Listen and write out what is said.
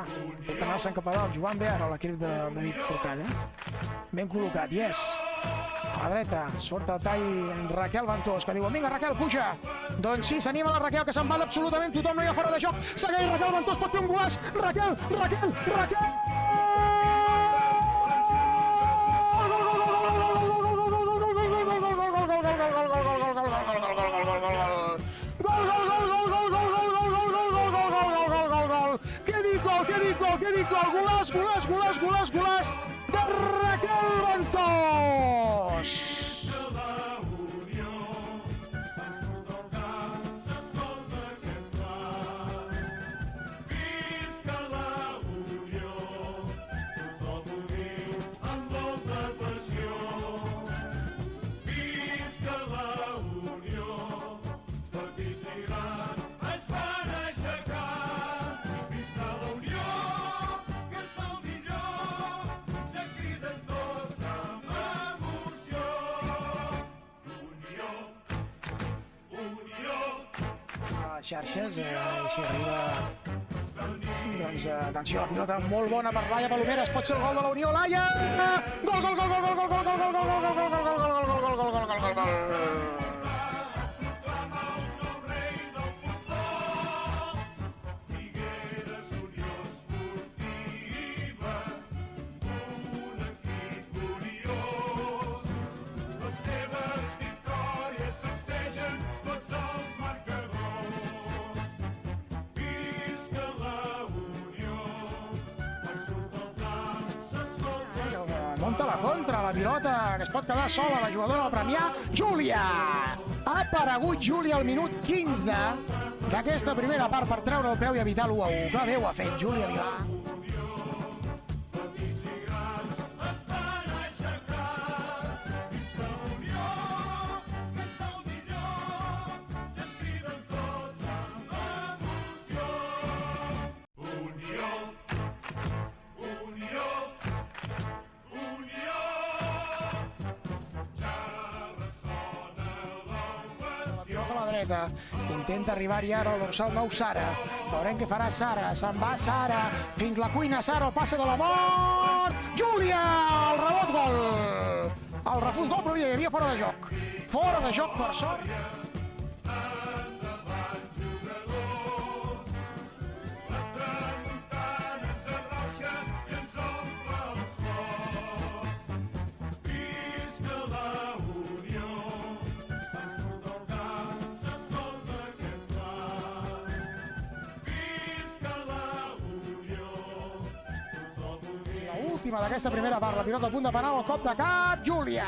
intenta anar-se'n cap a dalt, jugant bé ara l'equip de David Forcall, ben col·locat, yes. A la dreta, surt el tall Raquel Ventós, que diuen, vinga Raquel, puja. Doncs sí, s'anima la Raquel, que se'n va absolutament tothom, no hi ha fora de joc. Segueix Raquel Ventós, pot fer un golaç. Raquel! Què dic gol, golaç de Raquel Ventós! Xarxes, i si arriba, doncs, atenció, la pilota molt bona per Laia Palomeres, pot ser el gol de la Unió, Laia! Gol! Munta la contra, la pilota, que es pot quedar sola, la jugadora del Premià, Júlia! Ha aparegut Júlia al minut 15 d'aquesta primera part per treure el peu i evitar l'1-1. Que bé ho ha fet Júlia Vilà. Intenta arribar-hi ara al dorsal 9 Sara. Veurem què farà Sara. Se'n va Sara fins la cuina. Sara, el passe de la mort. Júlia! El rebot, gol! El refús, gol, però hi havia fora de joc. Fora de joc, per sort. D'aquesta primera part, la pilota a punt de penal, el cop de cap, Júlia!